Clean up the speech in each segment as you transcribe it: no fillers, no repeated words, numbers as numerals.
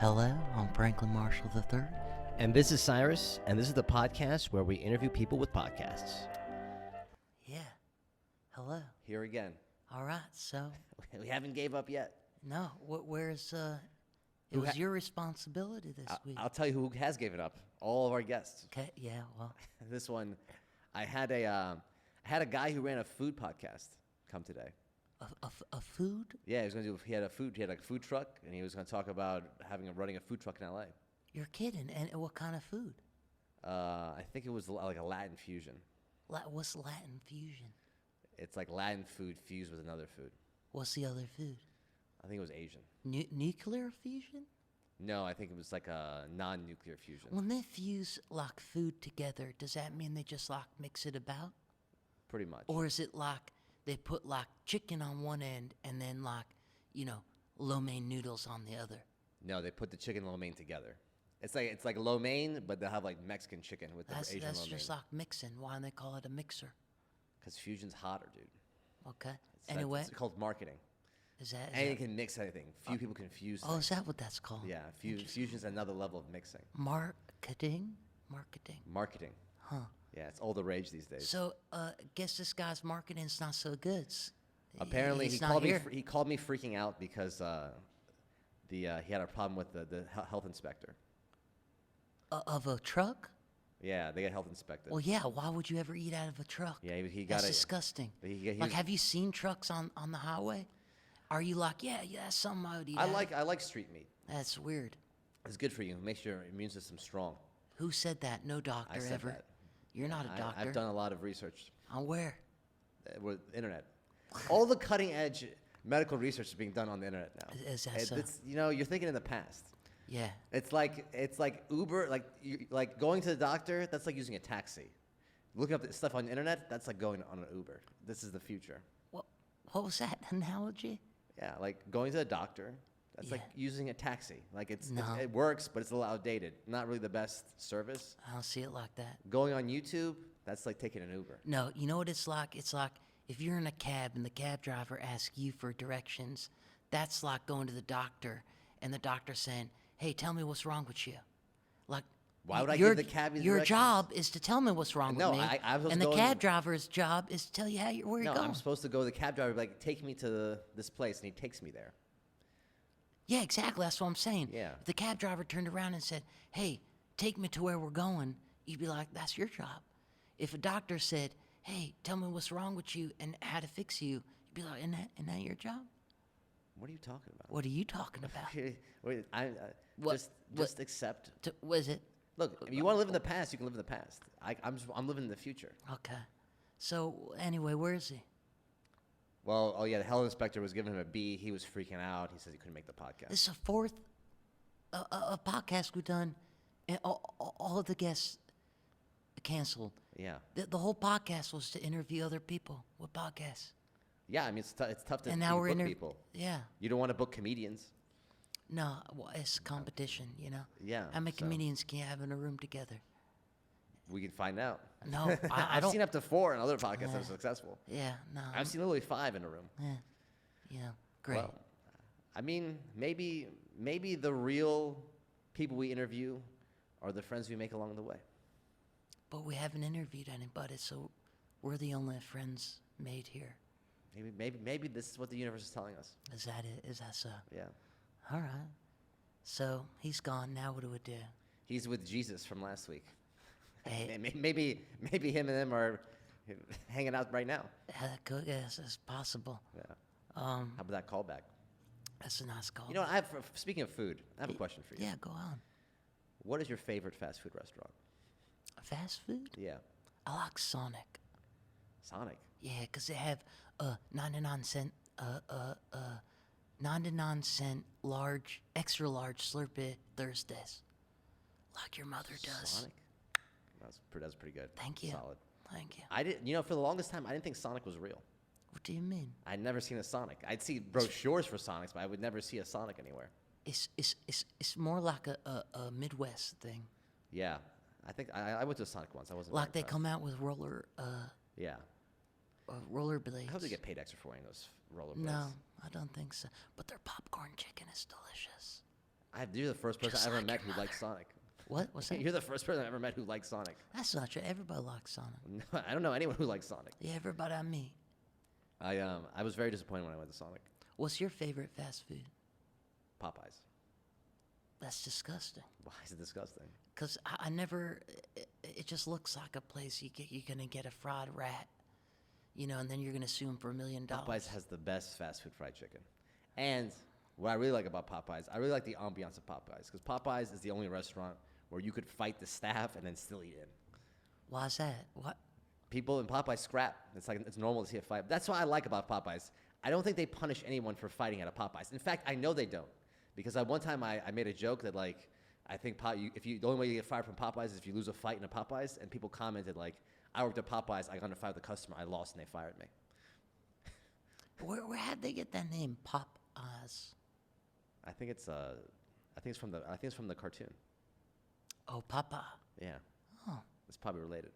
Hello, I'm Franklin Marshall III. And this is Cyrus, and this is the podcast where we interview people with podcasts. Yeah. Hello. Here again. All right, so. We haven't gave up yet. No, where's, it was your responsibility this week. I'll tell you who has given up. All of our guests. Okay, yeah, well. This one, I had a guy who ran a food podcast come today. A food? Yeah, he had like a food truck, and he was going to talk about running a food truck in L.A. You're kidding. And what kind of food? I think it was like a Latin fusion. What's Latin fusion? It's like Latin food fused with another food. What's the other food? I think it was Asian. Nuclear fusion? No, I think it was like a non-nuclear fusion. When they fuse like food together, does that mean they just like mix it about? Pretty much. Or is it like they put like chicken on one end and then like, lo mein noodles on the other? No, they put the chicken and lo mein together. It's like lo mein, but they'll have like Mexican chicken with the Asian lo mein. That's just like mixing. Why do they call it a mixer? Because fusion's hotter, dude. Okay. Anyway. It's called marketing. Is that? And you can mix anything. Few people can fuse things. Is that what that's called? Yeah, fusion's another level of mixing. Marketing. Huh. Yeah, it's all the rage these days. So, guess this guy's marketing's not so good. Apparently, he called me freaking out because he had a problem with the health inspector. Of a truck? Yeah, they get health inspected. Well, yeah. Why would you ever eat out of a truck? Yeah, he got That's disgusting. He have you seen trucks on the highway? Are you like, yeah, that's something I would eat? I like street meat. That's weird. It's good for you. It makes your immune system strong. Who said that? No doctor I said ever. That. You're not a doctor. I've done a lot of research. On where? With internet. All the cutting edge medical research is being done on the internet now. Is that so? You're thinking in the past. Yeah. It's like Uber, like going to the doctor. That's like using a taxi. Looking up stuff on the internet. That's like going on an Uber. This is the future. What was that analogy? Yeah, like going to the doctor. That's like using a taxi. Like it works, but it's a little outdated. Not really the best service. I don't see it like that. Going on YouTube. That's like taking an Uber. No, you know what it's like? It's like if you're in a cab and the cab driver asks you for directions. That's like going to the doctor and the doctor saying, hey, tell me what's wrong with you. Like, why would I give the cab these Your directions? job is to tell me what's wrong with me. And the cab driver's job is to tell you where you're going. No, I'm supposed to go to the cab driver, like, take me to this place, and he takes me there. Yeah, exactly. That's what I'm saying. Yeah. If the cab driver turned around and said, hey, take me to where we're going, you'd be like, that's your job. If a doctor said, hey, tell me what's wrong with you and how to fix you, you'd be like, isn't that your job? What are you talking about? What are you talking about? Wait, just accept. Was it? Look, if you want to live in the past, you can live in the past. I'm living in the future. Okay. So anyway, where is he? Well, the health inspector was giving him a B. He was freaking out. He said he couldn't make the podcast. This is a fourth a podcast we've done, and all of the guests canceled. Yeah. The whole podcast was to interview other people with podcasts. Yeah, I mean it's tough to book people. Yeah. You don't want to book comedians. No, well, it's competition, Yeah. How many comedians can you have in a room together? We can find out. No, I've seen up to 4 in other podcasts that are successful. Yeah, no. I've seen literally 5 in a room. Yeah, great. Well, I mean, maybe the real people we interview are the friends we make along the way. But we haven't interviewed anybody, so we're the only friends made here. Maybe this is what the universe is telling us. Is that it? Is that so? Yeah. All right. So he's gone. Now what do we do? He's with Jesus from last week. Hey. Maybe him and them are hanging out right now. Yes, it's possible. Yeah. How about that callback? That's a nice call. You know, speaking of food, I have a question for you. Yeah, go on. What is your favorite fast food restaurant? Fast food? Yeah. I like Sonic. Sonic? Yeah, because they have 99-cent large, extra large Slurpee Thursdays, like your mother does. Sonic? That's pretty good. Thank you. Solid. Thank you. I didn't. For the longest time, I didn't think Sonic was real. What do you mean? I'd never seen a Sonic. I'd see brochures for Sonics, but I would never see a Sonic anywhere. It's more like a Midwest thing. Yeah, I think I went to a Sonic once. I wasn't like they impressed. come out with roller. Yeah. Rollerblades. I hope they get paid extra for wearing those rollerblades. No, I don't think so. But their popcorn chicken is delicious. You're the first person Just I ever like met your who likes Sonic. What? What's that? You're the first person I ever met who likes Sonic. That's not true. Everybody likes Sonic. No, I don't know anyone who likes Sonic. Yeah, everybody I meet. I was very disappointed when I went to Sonic. What's your favorite fast food? Popeyes. That's disgusting. Why is it disgusting? Because I never, it just looks like a place you're going to get a fried rat, you know, and then you're going to sue them for $1 million. Popeyes has the best fast food fried chicken. And what I really like about Popeyes, I really like the ambiance of Popeyes. Because Popeyes is the only restaurant where you could fight the staff and then still eat in. Why is that? What? People in Popeyes scrap. It's normal to see a fight. That's what I like about Popeyes. I don't think they punish anyone for fighting at a Popeyes. In fact, I know they don't. Because at one time I made a joke that like, I think the only way you get fired from Popeyes is if you lose a fight in a Popeyes, and people commented like, I worked at Popeyes, I got in a fight with the customer, I lost, and they fired me. Where had they get that name, Popeyes? I think it's from the cartoon. Oh, Papa. Yeah. Oh, It's probably related.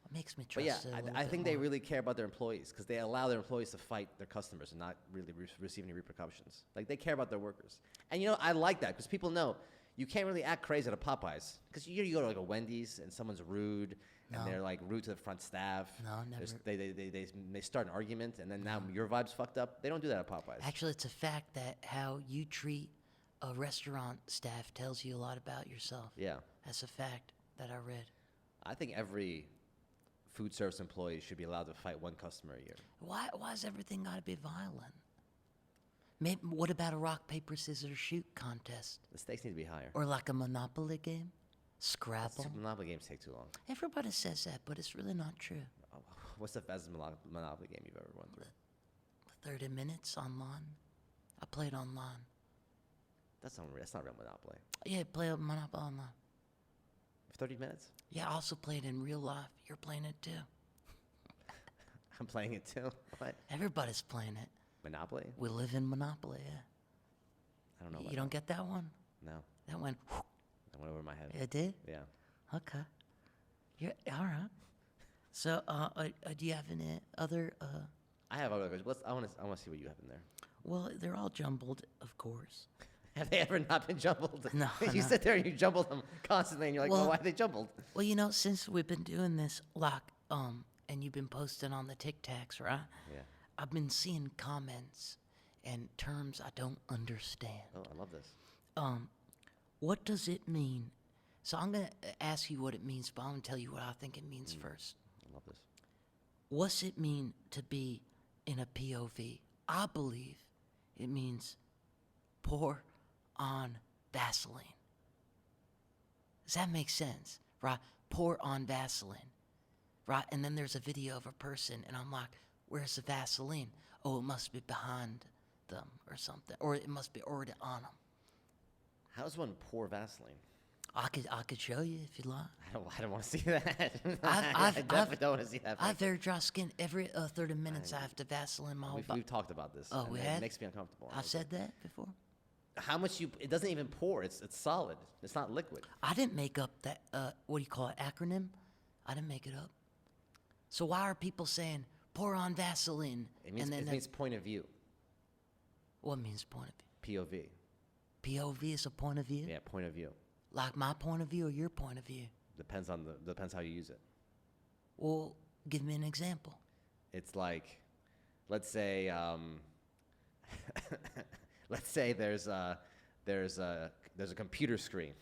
it makes me But trust yeah, it a little I bit think they more. really care about their employees because they allow their employees to fight their customers and not really receive any repercussions. Like they care about their workers. And you know, I like that because people know you can't really act crazy at a Popeyes because you go to like a Wendy's and someone's rude and No. they're like rude to the front staff. No, never. They start an argument and then now your vibe's fucked up. They don't do that at Popeyes. Actually, it's a fact that how you treat a restaurant staff tells you a lot about yourself. Yeah, That's a fact that I read. I think every food service employee should be allowed to fight one customer a year. Why's everything got to be violent? Maybe, what about a rock, paper, scissors, shoot contest? The stakes need to be higher. Or like a Monopoly game? Scrabble? Monopoly games take too long. Everybody says that, but it's really not true. What's the fastest Monopoly game you've ever run through? 30 minutes online? I played online. That's not real Monopoly. Yeah, play Monopoly online. 30 minutes? Yeah, I also played in real life. You're playing it too. I'm playing it too. What? Everybody's playing it. Monopoly? We live in Monopoly, yeah. I don't know. You don't get that one? No, That went, that went over my head. it did? Yeah. Okay. You're, all right. So, do you have any other, I have other questions. I want to see what you have in there. well, they're all jumbled, of course. Have they ever not been jumbled? No, You no. sit there and you jumble them constantly, and you're like, well, Well- why are they jumbled? Well, you know, since we've been doing this, like, and you've been posting on the Tic Tacs, right? Yeah. I've been seeing comments and terms I don't understand. Oh, I love this. What does it mean? So I'm going to ask you what it means, but I'm going to tell you what I think it means first. I love this. What's it mean to be in a POV? I believe it means pour on Vaseline. Does that make sense? Right? Pour on Vaseline. Right? And then there's a video of a person, and I'm like, where's the Vaseline? Oh, it must be behind them or something. Or it must be already on them. How does one pour Vaseline? I could show you if you'd like. I don't want to see that. I've I definitely don't want to see that. I have very dry skin. Every 30 minutes, I have to Vaseline my whole body. We've talked about this. Oh, and we it had? makes me uncomfortable. I've said that before. How much it doesn't even pour. It's solid. It's not liquid. I didn't make up that, what do you call it, acronym? I didn't make it up. So why are people saying, pour on Vaseline? It means, and then it means point of view. what means point of view? POV. POV is a point of view? Yeah, point of view. Like my point of view or your point of view? Depends how you use it. Well, give me an example. It's like, let's say, let's say there's a computer screen,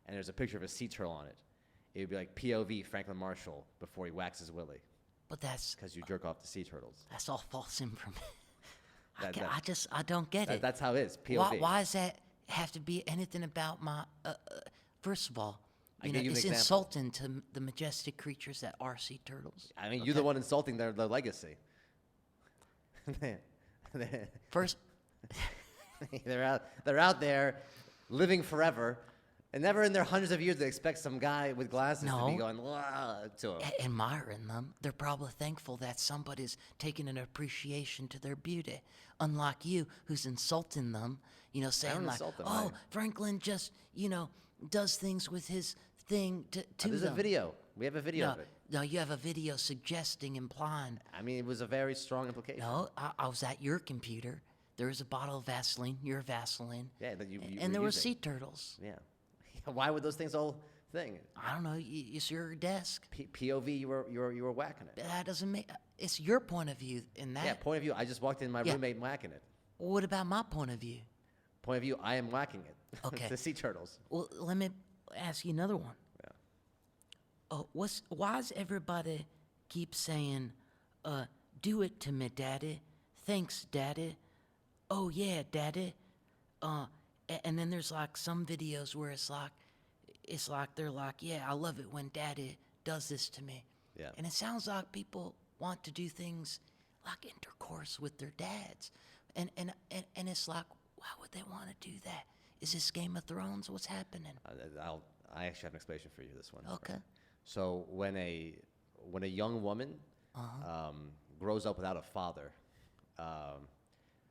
and there's a picture of a sea turtle on it. It would be like POV Franklin Marshall before he waxes Willie, But that's because you jerk off the sea turtles. all false information. That- I don't get it. That's how it is. POV. Why does that have to be anything about my? First of all, I you know, gave you an it's example. insulting to the majestic creatures that are sea turtles. I mean, you're the one insulting their legacy. First, They're out there living forever, and never in their hundreds of years they expect some guy with glasses to be No. going "Wah," to them. admiring them, they're probably thankful that somebody's taking an appreciation to their beauty. Unlike you, who's insulting them, you know, saying like, insult them, "Oh, man. Franklin just, you know, does things with his thing to There's them." a video. We have a video No, of it. no, you have a video suggesting, implying. I mean, it was a very strong implication. No, I was at your computer. there was a bottle of Vaseline, your Vaseline, Yeah, that you and were there were using. sea turtles. Yeah. Why would those things all thing? I don't know. It's your desk. POV, you were whacking it. That doesn't make. It's your point of view in that. Yeah, point of view. I just walked in my Yeah. roommate whacking it. What about my point of view? Point of view, I am whacking it. Okay. The sea turtles. Well, let me ask you another one. Yeah. Why does everybody keep saying, "Do it to me, Daddy"? Thanks, Daddy. Oh yeah, Daddy. And then there's like some videos where it's like they're like, yeah, I love it when Daddy does this to me. Yeah. And it sounds like people want to do things like intercourse with their dads, and it's like, why would they want to do that? Is this Game of Thrones? What's happening? I actually have an explanation for you. This one. Okay. So when a young woman grows up without a father,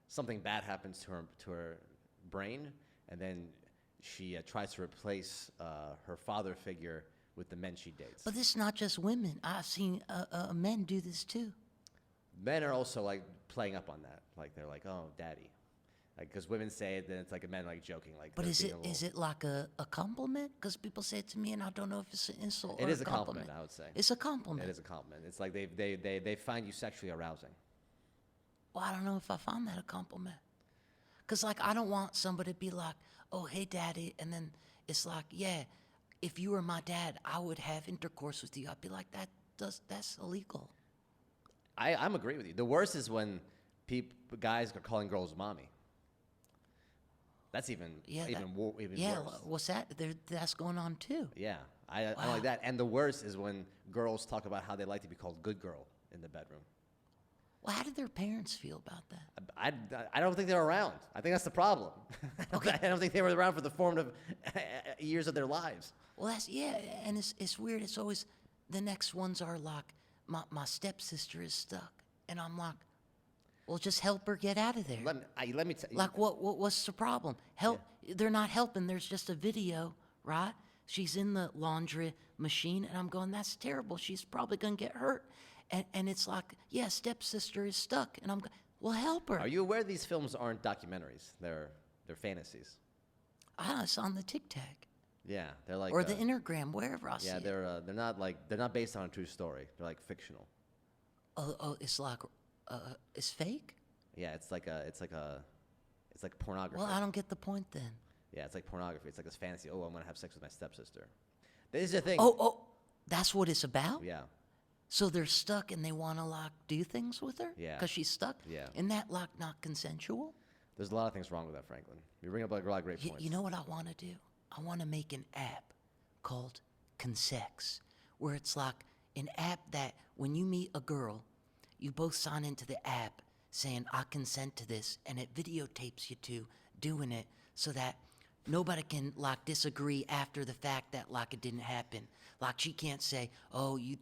something bad happens to her brain, and then she tries to replace her father figure with the men she dates. But this is not just women. I've seen men do this too. Men are also like playing up on that. Like they're like, "Oh, daddy," like because women say it, then it's like a men like joking. Like, But they're is being it a little- is it like a compliment? Because people say it to me, and I don't know if it's an insult It or is a a compliment, I would say. It's a compliment. It is a compliment. It's like they find you sexually arousing. Well, I don't know if I find that a compliment. Because, like, I don't want somebody to be like, oh, hey, Daddy. And then it's like, yeah, if you were my dad, I would have intercourse with you. I'd be like, that's illegal. I'm agree with you. The worst is when guys are calling girls mommy. That's even Yeah, even Yeah, worse. what's that? That's going on, too. Yeah, I don't like that. And the worst is when girls talk about how they like to be called good girl in the bedroom. Well, how did their parents feel about that? I don't think they're around. I think that's the problem. Okay. I don't think they were around for the formative years of their lives. Well, and it's weird. It's always, the next ones are like, my stepsister is stuck. And I'm like, well, just help her get out of there. Let me tell you. Like, what's the problem? They're not helping. There's just a video, right? She's in the laundry machine, and I'm going, that's terrible. She's probably going to get hurt. And it's like, yeah, stepsister is stuck. And I'm going, well, help her. Are you aware these films aren't documentaries? They're fantasies. It's on the Tic Tac. Yeah, they're like Or the Intergram, wherever I see yeah, it. they're not based on a true story. They're like fictional. Oh, it's like, it's fake? Yeah, it's like pornography. Well, I don't get the point then. Yeah, it's like pornography. It's like this fantasy. Oh, I'm gonna have sex with my stepsister. This is the thing. Oh, that's what it's about? Yeah. So they're stuck and they want to, like, do things with her? Yeah. Because she's stuck? Yeah. Isn't that, like, not consensual? There's a lot of things wrong with that, Franklin. You bring up like a lot of great points. You know what I want to do? I want to make an app called Consex, where it's like an app that when you meet a girl, you both sign into the app saying, I consent to this, and it videotapes you two doing it so that nobody can, like, disagree after the fact that, like, it didn't happen. Like, she can't say, oh, you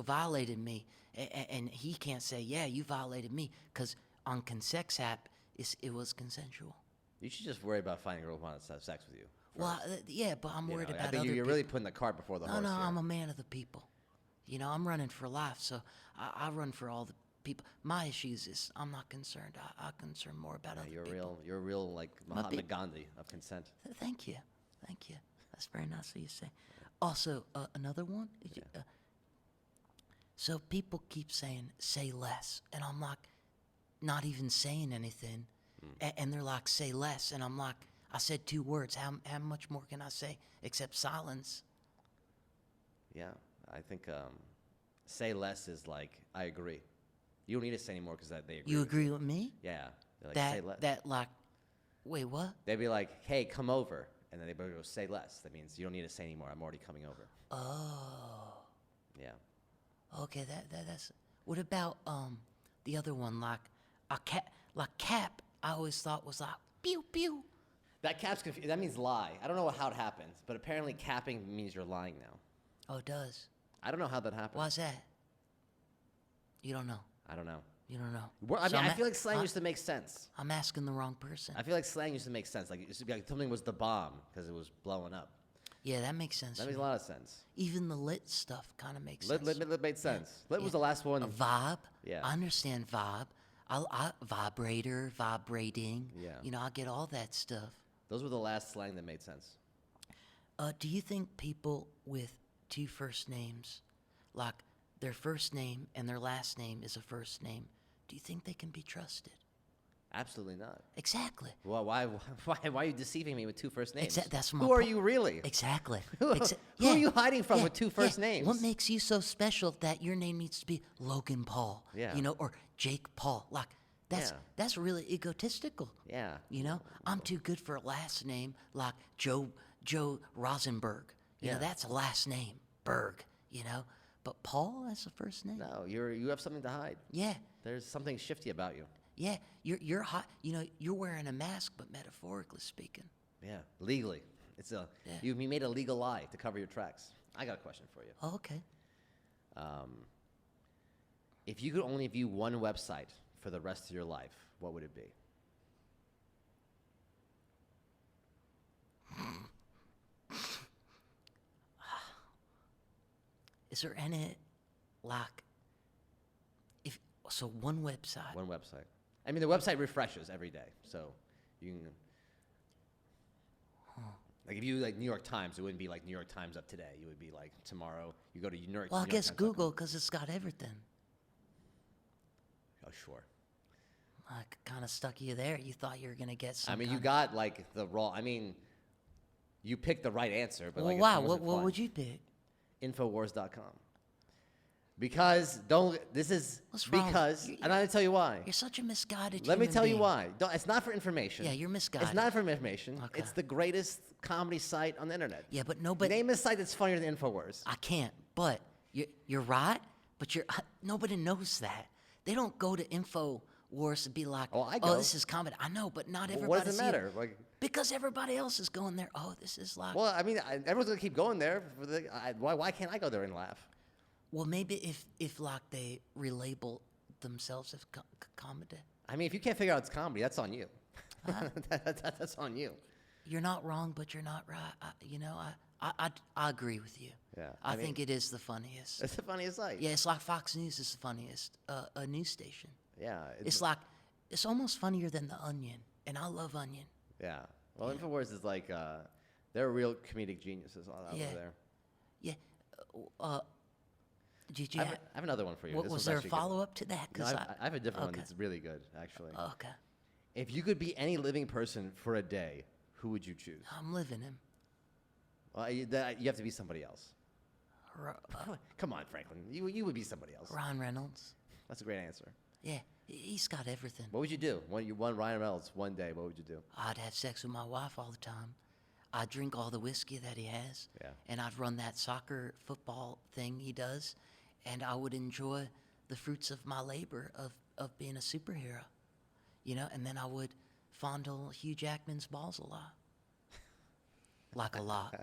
violated me, and he can't say, yeah, you violated me, because on Consex app, it was consensual. You should just worry about finding a girl who wants to have sex with you. Well, yeah, but I'm worried about I think other you're people. really putting the cart before the horse. No, here. I'm a man of the people. You know, I'm running for life, so I run for all the people. My issues is I'm not concerned. I concern more about other people. You're a real like Mahatma Gandhi of consent. Thank you. That's very nice of you to say. Also, another one. So people keep saying, say less. And I'm like, not even saying anything. And they're like, say less. And I'm like, I said 2 words. How much more can I say except silence? Yeah, I think say less is like I agree. You don't need to say anymore because they agree. You with agree with me? Yeah. They're like, say less. That like, wait, what? They'd be like, hey, come over. And then they go, say less. That means you don't need to say anymore. I'm already coming over. Oh. Yeah. Okay, that's. What about the other one, like a cap? I always thought was like pew pew. That cap's confused. That means lie. I don't know how it happens, but apparently capping means you're lying now. Oh, it does. I don't know how that happens. Why's that? You don't know. I don't know. You don't know. Well, I So mean, I I'm feel like slang used to make sense. I'm asking the wrong person. I feel like slang used to make sense. Like, it used to be like something was the bomb because it was blowing up. Yeah, that makes sense. That to makes a me. lot of sense. Even the lit stuff kind of makes Lit sense. made sense. Lit was Yeah. the last one. A vibe. Yeah. I understand vibe. Vibrator, vibrating. Yeah. You know, I get all that stuff. Those were the last slang that made sense. Do you think people with two first names, like their first name and their last name is a first name, do you think they can be trusted? Absolutely not. Exactly. Well, why are you deceiving me with two first names? That's my Who are po- you really? Exactly. Who Yeah, are you hiding from yeah, with two first names? What makes you so special that your name needs to be Logan Paul? Yeah. You know, or Jake Paul. Like Yeah. that's really egotistical. Yeah. You know, I'm too good for a last name like Joe Rosenberg. You know, Yeah. that's a last name, Berg. You know, but Paul, that's a first name. No, you have something to hide. Yeah, There's something shifty about you. yeah. You're hot. You know, you're wearing a mask, but metaphorically speaking. Yeah, legally. You made a legal lie to cover your tracks. I got a question for you. Oh, okay. If you could only view one website for the rest of your life, what would it be? Is there any like one website? One website. I mean, the website refreshes every day, so you can. Like if you like New York Times, it wouldn't be like New York Times up today. You would be like tomorrow. You go to New York. Well, I New York guess Times. Google because it's got everything. Oh, sure. I kind of stuck you there. You thought you were gonna get some. I mean, you got like the raw. I mean, you picked the right answer, but Well, like, wow. it What wasn't would you pick? Infowars.com. Because this is What's wrong? because, You're- and I'm gonna tell you why. You're such a misguided. Let me human tell you being. why. It's not for information. Yeah, you're misguided. It's not for information. Okay. It's the greatest comedy site on the internet. Yeah, but nobody. Name a site that's funnier than Infowars. I can't. But you're right. But nobody knows that. They don't go to Infowars and be like, Oh, I "Oh, go. this is comedy." I know, but not everybody. What does it matter? Like, Because everybody else is going there. Oh, this is like. well, I mean, everyone's gonna keep going there. Why can't I go there and laugh? Well, maybe if like they relabel themselves as comedy. I mean, if you can't figure out it's comedy, that's on you. That's on you. You're not wrong, but you're not right. I agree with you. Yeah, I I mean- think it is the funniest. It's the funniest site. Yeah, it's like Fox News is the funniest a news station. Yeah. It's like it's almost funnier than The Onion, and I love Onion. Yeah. Well, Infowars is like they're real comedic geniuses over Yeah. there. Yeah. Did you? I have another one for you. This was one's there a actually good. follow up to that? No, I have a different one okay. that's really good, actually. Okay, If you could be any living person for a day, who would you choose? I'm living him. Well, you have to be somebody else. Come on, Franklin. You would be somebody else. Ron Reynolds. That's a great answer. Yeah, he's got everything. What would you do? When you won Ryan Reynolds one day, what would you do? I'd have sex with my wife all the time. I'd drink all the whiskey that he has. Yeah. And I'd run that soccer football thing he does. And I would enjoy the fruits of my labor of being a superhero. You know, and then I would fondle Hugh Jackman's balls a lot. Like a lot.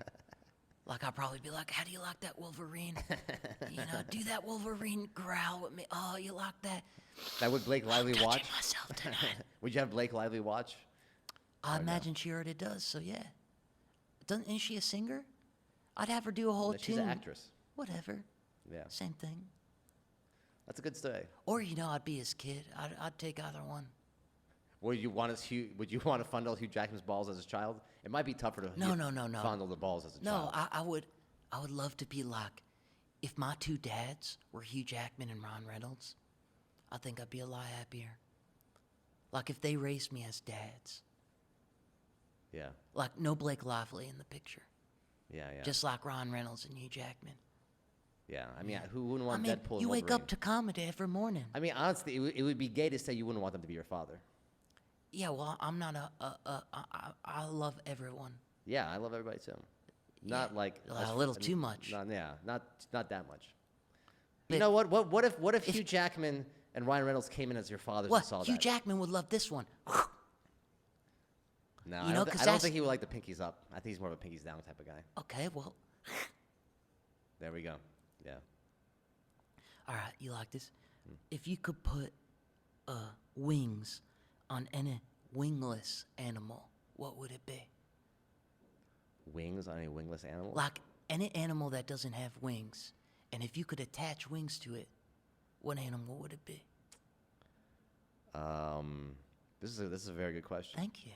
Like I'd probably be like, how do you like that Wolverine? You know, do that Wolverine growl with me. Oh, you like that? That would Blake Lively I'm touching watch? myself tonight. Would you have Blake Lively watch? I imagine she already does, so yeah. Isn't she a singer? I'd have her do a whole No, tune. she's an actress. Whatever. Yeah. Same thing. That's a good story. Or, you know, I'd be his kid. I'd take either one. Would you want to fondle Hugh Jackman's balls as a child? It might be tougher to No. fondle the balls as a No, child. I would love to be like, if my two dads were Hugh Jackman and Ron Reynolds, I think I'd be a lot happier. Like if they raised me as dads. Yeah. Like no Blake Lively in the picture. Yeah. Just like Ron Reynolds and Hugh Jackman. Yeah. I mean, who wouldn't I want mean, Deadpool and you wake Wolverine? up to comedy every morning. I mean, honestly, it would be gay to say you wouldn't want them to be your father. Yeah, well, I'm not I love everyone. Yeah, I love everybody too. Not Yeah, like a little too much. Not that much. But- You know what? What if Hugh Jackman and Ryan Reynolds came in as your fathers and saw What? Hugh that? Jackman would love this one. No, You know, I 'cause don't that's- think he would like the pinkies up. I think he's more of a pinkies down type of guy. Okay, well, There we go. Yeah. all right, you like this? Hmm. If you could put wings on any wingless animal, what would it be? Wings on a wingless animal? Like any animal that doesn't have wings. And if you could attach wings to it, what animal would it be? This is a very good question. Thank you.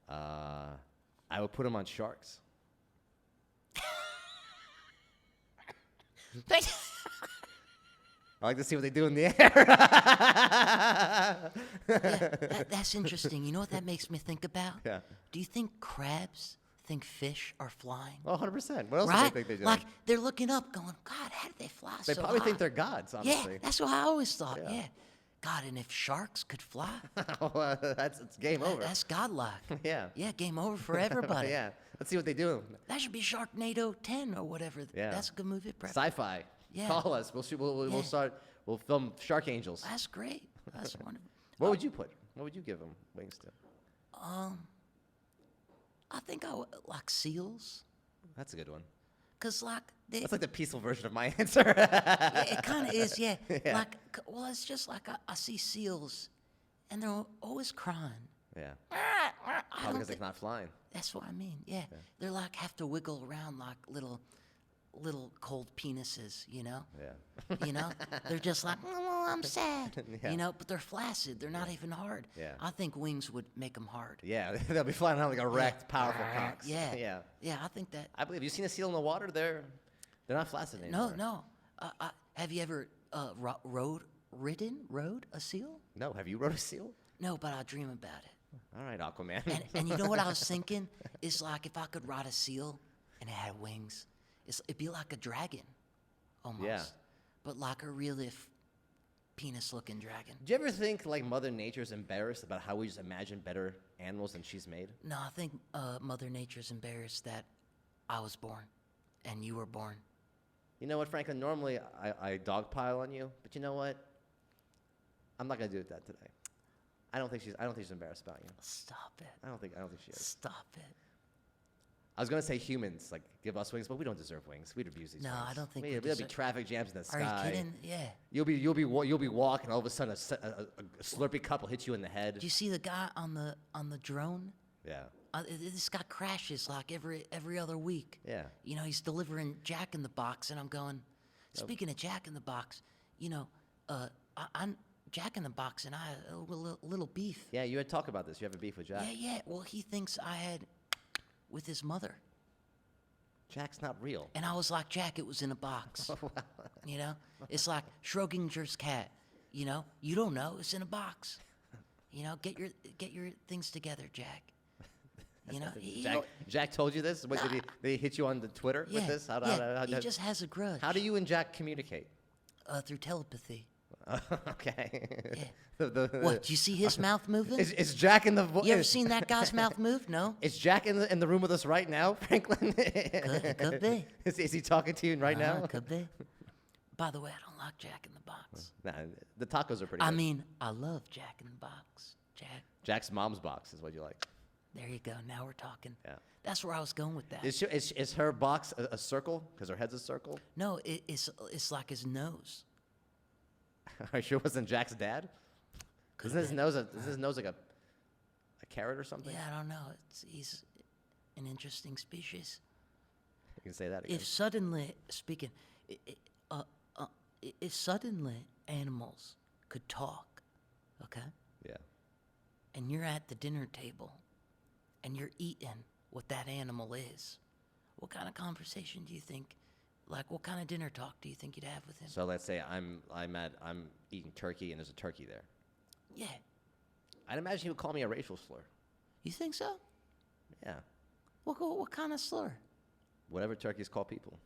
I would put them on sharks. Thank I like to see what they do in the air. Yeah, that's interesting. You know what that makes me think about? Yeah. Do you think crabs think fish are flying? Oh, 100%. What else do Right? they think they do? Like they're looking up, going, "God, how did they fly They so probably high?" think they're gods, honestly. Yeah, that's what I always thought. Yeah. Yeah. God, and if sharks could fly, It's game over. that's godlike. Yeah. Yeah, game over for everybody. Yeah. Let's see what they do. That should be Sharknado 10 or whatever. Yeah. That's a good movie. Prep. Sci-fi. Yeah. Call us. We'll shoot. We'll Yeah. start. We'll film Shark Angels. That's great. That's wonderful. What would you put? What would you give them wings to? I think I would like seals. That's a good one. Because, like, That's like the peaceful version of my answer. it kind of is, yeah. Yeah. Like, well, it's just like I see seals, and they're always crying. Yeah. I Probably don't because thi- they're not flying. That's what I mean. Yeah. They're like have to wiggle around like little cold penises, you know? Yeah. You know? They're just like, "Oh, I'm sad." Yeah. You know, but they're flaccid. They're not even hard. Yeah. I think wings would make them hard. Yeah. They'll be flying around like erect, powerful cocks. Yeah. Yeah. Yeah, I think that. I believe. You seen a seal in the water? They're not flaccid anymore. No. Have you ever rode a seal? No. Have you rode a seal? No, but I dream about it. All right, Aquaman. And you know what I was thinking? Is like if I could ride a seal and it had wings, it'd be like a dragon, almost. Yeah. But like a really penis-looking dragon. Do you ever think like Mother Nature's embarrassed about how we just imagine better animals than she's made? No, I think Mother Nature's embarrassed that I was born and you were born. You know what, Franklin? Normally I dogpile on you, but you know what? I'm not gonna do that today. I don't think she's embarrassed about you. Stop it. I don't think she is. Stop it. I was gonna say humans like give us wings, but we don't deserve wings. We'd abuse these No, wings. I don't think we there'll be deserve- traffic jams in the Are sky. you kidding? Yeah. You'll be walking, all of a sudden a Slurpee cup will hit you in the head. Do you see the guy on the drone? Yeah. This guy crashes like every other week. Yeah. You know, he's delivering Jack in the Box, and I'm going. Speaking of Jack in the Box, you know, I'm Jack in the Box, and I a little beef. Yeah, you had talked about this. You have a beef with Jack. Yeah. Well, he thinks I had with his mother, Jack's not real. and I was like, Jack, it was in a box. You know, it's like Schrodinger's cat. You know, you don't know, it's in a box. You know, get your things together, Jack. You know, Jack told you this? What, did he hit you on the Twitter with this? He just has a grudge. How do you and Jack communicate? Through telepathy. Okay. Yeah. What? Do you see his mouth moving? Is Jack in the voice? You ever seen that guy's mouth move? No. Is Jack in the room with us right now, Franklin? Could be. Is he talking to you right now? Could be. By the way, I don't like Jack in the Box. Nah, the tacos are pretty I good. mean, I love Jack in the Box. Jack's mom's box is what you like. There you go. Now we're talking. Yeah. That's where I was going with that. Is her box a circle? Because her head's a circle? No, it's like his nose. Are you sure it wasn't Jack's dad? Isn't his nose like a carrot or something? Yeah, I don't know. He's an interesting species. You can say that again. If suddenly, speaking, if suddenly animals could talk, okay, Yeah. and you're at the dinner table, and you're eating what that animal is, what kind of conversation do you think? Like, what kind of dinner talk do you think you'd have with him? So let's say I'm eating turkey and there's a turkey there. Yeah, I'd imagine he would call me a racial slur. you think so? Yeah. What kind of slur? Whatever turkeys call people.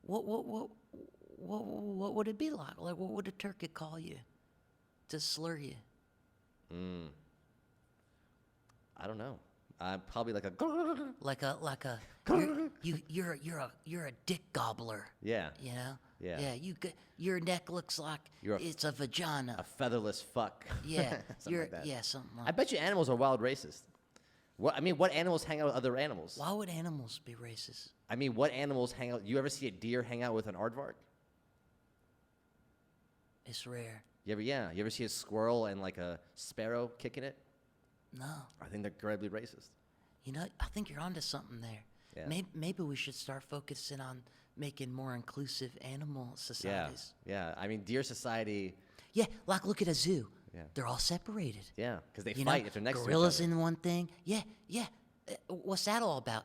What would it be like? Like, what would a turkey call you to slur you? I don't know. Probably like a. Like a you're a dick gobbler. Yeah. You know. Yeah. Yeah. Your neck looks like it's a vagina. A featherless fuck. Yeah. Something like that. Yeah. Something like. I bet you animals are wild racist. What animals hang out with other animals? Why would animals be racist? I mean, what animals hang out? You ever see a deer hang out with an aardvark? It's rare. You ever see a squirrel and like a sparrow kicking it? No. I think they're incredibly racist. You know, I think you're onto something there. Yeah. Maybe we should start focusing on making more inclusive animal Yeah. societies. Yeah. I mean, deer society. Yeah, like look at a zoo. Yeah. They're all separated. Yeah, because they You fight know, if they're next gorillas to each other. in one thing. Yeah, yeah. What's that all about?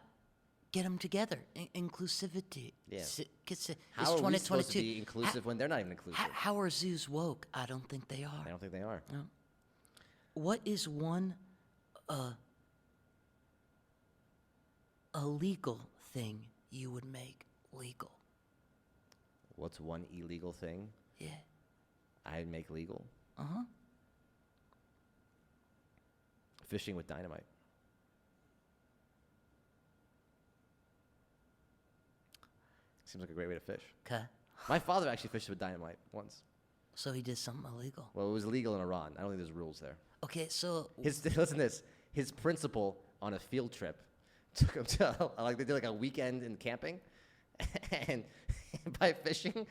Get them together. Inclusivity. Yeah. It's How are we supposed to 2022. be inclusive when they're not even inclusive? How are zoos woke? I don't think they are. I don't think they are. No. What is one illegal thing you would make legal? What's one illegal thing Yeah. I'd make legal? Uh-huh. Fishing with dynamite. Seems like a great way to fish. Okay. My father actually fished with dynamite once. So he did something illegal. Well, it was illegal in Iran. I don't think there's rules there. Okay, so Listen to this. His principal on a field trip took him to like they did like a weekend in camping, and by fishing,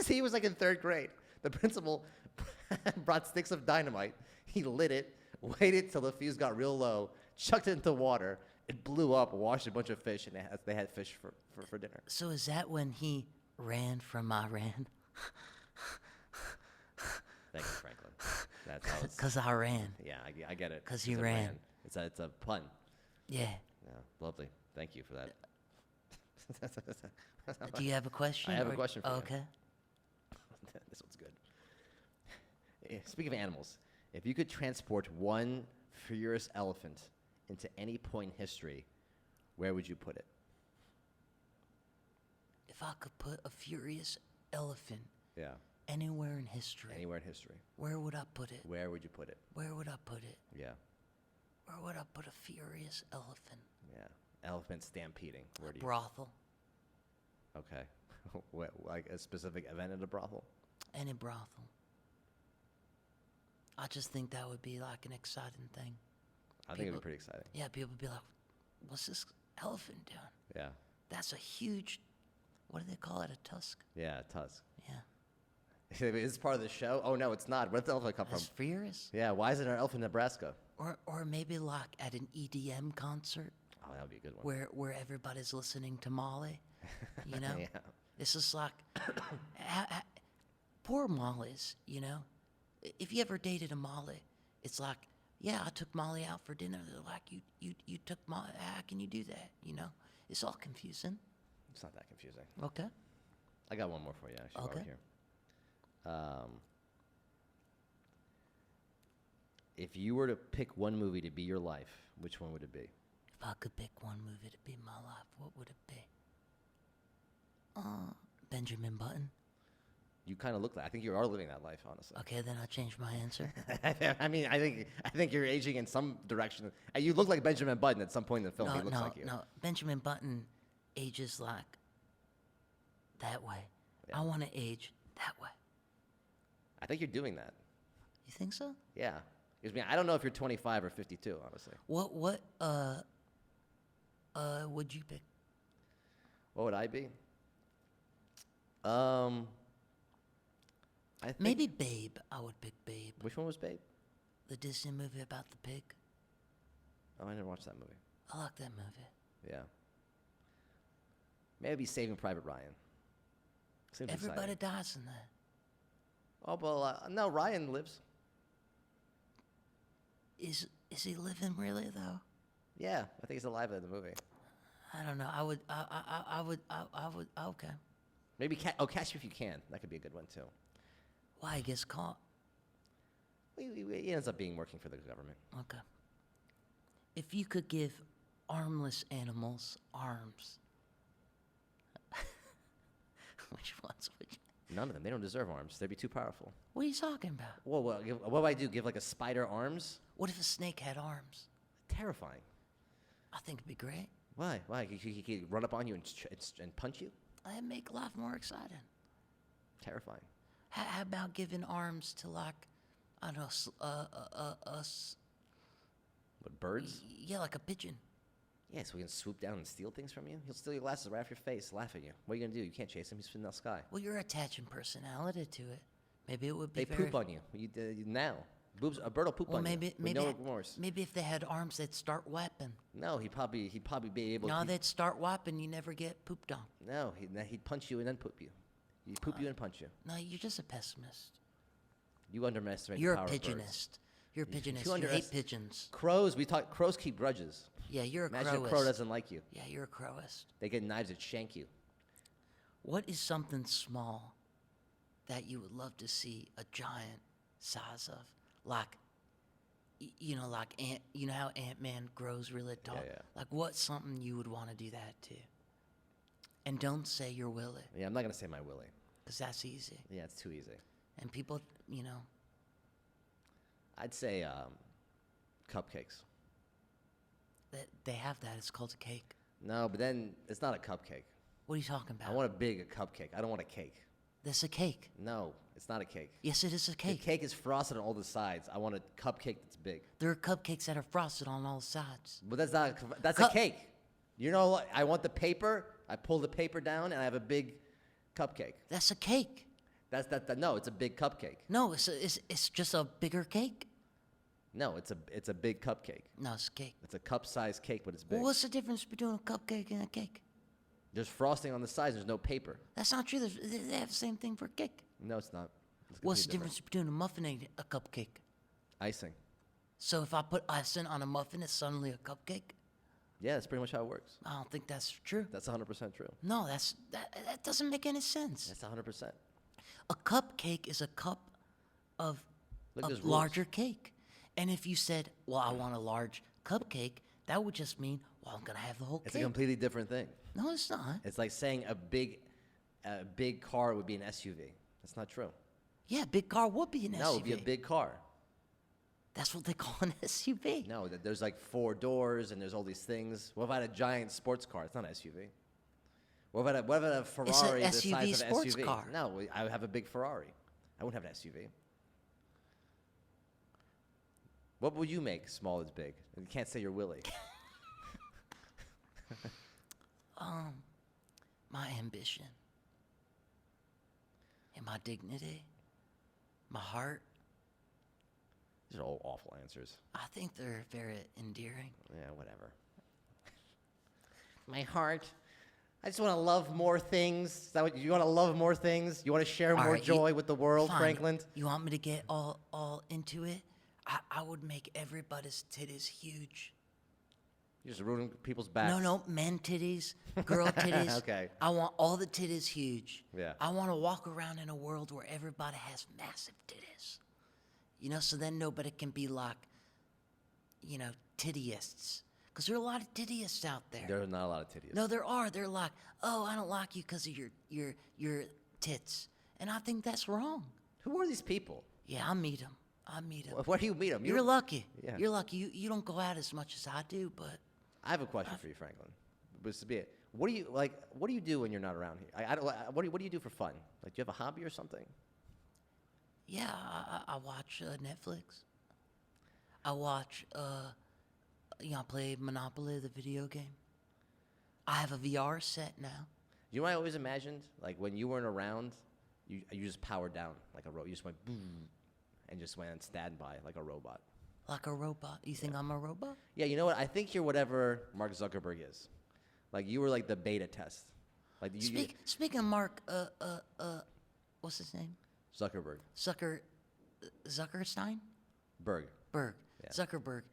he was like in 3rd grade. The principal brought sticks of dynamite. He lit it, waited till the fuse got real low, chucked it into water. It blew up, washed a bunch of fish, and they had fish for dinner. so is that when he ran from Iran? Thank you, Franklin. That's how it's. Cause I ran. Yeah, I get it. 'Cause he it ran. It's a pun. Yeah. Yeah, lovely. Thank you for that. Do you have a question? I have a or- question for you. Okay. This one's good. Speaking of animals, if you could transport one furious elephant into any point in history, where would you put it? If I could put a furious elephant Yeah, anywhere in history, anywhere in history. where would I put it? Where would you put it? Where would I put it? Yeah, Where would I put a furious elephant? yeah. Elephant stampeding. Where do you? Brothel. Okay. Like a specific event at a brothel? Any brothel. I just think that would be like an exciting thing. I think it'd be People- pretty exciting. Yeah, people would be like, what's this elephant doing? Yeah, That's a huge, what do they call it, a tusk? yeah. Tusk. Yeah. Is this part of the show? Oh no, it's not. Where did the elephant come from? That's furious? Yeah. Why isn't there an elephant in Nebraska? Or maybe like at an EDM concert Oh, that would be a good one. where everybody's listening to Molly, you know? Yeah. It's just like, poor Molly's, you know? If you ever dated a Molly, it's like, yeah, I took Molly out for dinner. They're like, you took Molly, how can you do that, you know? It's all confusing. It's not that confusing. Okay. I got one more for you, actually, while we're Okay. here. If you were to pick one movie to be your life, which one would it be? If I could pick one movie to be my life, what would it be? Benjamin Button. You kind of look like. I think you are living that life, honestly. Okay, then I changed my answer. I mean, I think you're aging in some direction. You look like Benjamin Button at some point in the film. No, he looks no, like you. no. Benjamin Button ages like that way. Yeah. I want to age that way. I think you're doing that. You think so? Yeah. Because, I don't know if you're 25 or 52, honestly. What would you pick? What would I be? I think. Maybe Babe. I would pick Babe. Which one was Babe? The Disney movie about the pig. Oh, I never watched that movie. I like that movie. Yeah. Maybe Saving Private Ryan. Seems Everybody exciting. dies in that. Oh, well, no, Ryan lives. Is he living really though? Yeah, I think he's alive in the movie. I don't know. I would. Okay. Maybe Catch Me If You Can. That could be a good one, too. Why he gets caught? He ends up working for the government. Okay. If you could give armless animals arms, which ones would you? None of them. They don't deserve arms. They'd be too powerful. What are you talking about? Well, what do I do? Give like a spider arms? What if a snake had arms? Terrifying. I think it'd be great. Why? Why? He could run up on you and punch you? That'd make life more exciting. Terrifying. How about giving arms to like, I don't know, What, birds? yeah, like a pigeon. Yeah, so we can swoop down and steal things from you? He'll steal your glasses right off your face, laugh at you. What are you going to do? You can't chase him. He's in the sky. Well, you're attaching personality to it. Maybe it would be They very. poop on you. Now. A bird will poop Well, on maybe you. maybe With no remorse. maybe if they had arms, they'd start wiping. No, he'd probably be able No, to. they'd start wiping. You never get pooped on. No, he'd punch you and then poop you. He'd poop you and punch you. No, you're just a pessimist. You underestimate You're the a power of birds. pigeonist. You're a pigeonist. you You hate underest- pigeons. Crows, crows keep grudges. Yeah, you're a Imagine crowist. a crow doesn't like you. Yeah, you're a crowist. They get knives that shank you. What is something small that you would love to see a giant size of? Like, like Ant. You know how Ant-Man grows really tall? yeah. Like, what's something you would want to do that to? And don't say you're Willie, Yeah, I'm not gonna say my Willie. because that's easy. Yeah, it's too easy. And people, I'd say cupcakes. they have that. It's called a cake. No, but then it's not a cupcake. What are you talking about? I want a cupcake. I don't want a cake. That's a cake. No, it's not a cake. Yes, it is a The cake. cake is frosted on all the sides. I want a cupcake that's big. There are cupcakes that are frosted on all sides. But that's not. That's a cake. You know what? I want the paper. I pull the paper down, and I have a big cupcake. That's a cake. That's that. No, it's a big cupcake. No, it's just a bigger cake. No, it's a big cupcake. No, it's a cake. It's a cup-sized cake, but it's big. Well, what's the difference between a cupcake and a cake? There's frosting on the sides. There's no paper. That's not true. They have the same thing for a cake. No, it's not. It's What's the completely difference between a muffin and a cupcake? different. Icing. So if I put icing on a muffin, it's suddenly a cupcake? Yeah, that's pretty much how it works. I don't think that's true. That's 100% true. No, that doesn't make any sense. That's 100%. A cupcake is a cup of Look, a there's rules. larger cake. And if you said, well, I want a large cupcake, that would just mean, well, I'm going to have the whole It's a cake. completely different thing. No, it's not. It's like saying a big car would be an SUV. That's not true. Yeah, big car would be an SUV. No, it would be a big car. That's what they call an SUV. No, there's like 4 doors and there's all these things. What if I had a giant sports car? It's not an SUV. What if I had a Ferrari It's the an SUV size of an sports SUV? car. No, I would have a big Ferrari. I wouldn't have an SUV. What would you make small as big? You can't say you're Willie. My ambition and my dignity, my heart, These are all awful answers. I think they're very endearing. Yeah, whatever. My heart. I just want to love more things. Is that what you want to love more things? You want to share All more right, joy with the world, fine. Franklin? You want me to get all into it? I would make everybody's titties huge. You're just ruining people's backs. No, men titties, girl titties. Okay. I want all the titties huge. Yeah. I want to walk around in a world where everybody has massive titties. So then nobody can be like, tittyists. Because there are a lot of tittyists out there. There are not a lot of titties. No, there are. They're like, oh, I don't like you because of your tits. And I think that's wrong. Who are these people? Yeah, I meet them. Where do you meet them? You're lucky. Yeah. You're lucky. You don't go out as much as I do, but I have a question for you, Franklin. But to be it, what do you do when you're not around here? What do you do for fun? Like, do you have a hobby or something? yeah, I watch Netflix. I watch, I play Monopoly, the video game. I have a VR set now. You know what I always imagined? Like, when you weren't around, you just powered down like a robot. You just went boom, and just went on standby like a robot. Like a robot. You think I'm a robot? Yeah, you know what? I think you're whatever Mark Zuckerberg is. Like, you were like the beta test. Like, Speaking of Mark, what's his name? Zuckerberg. Zuckerstein? Berg. Berg. Yeah. Zuckerberg.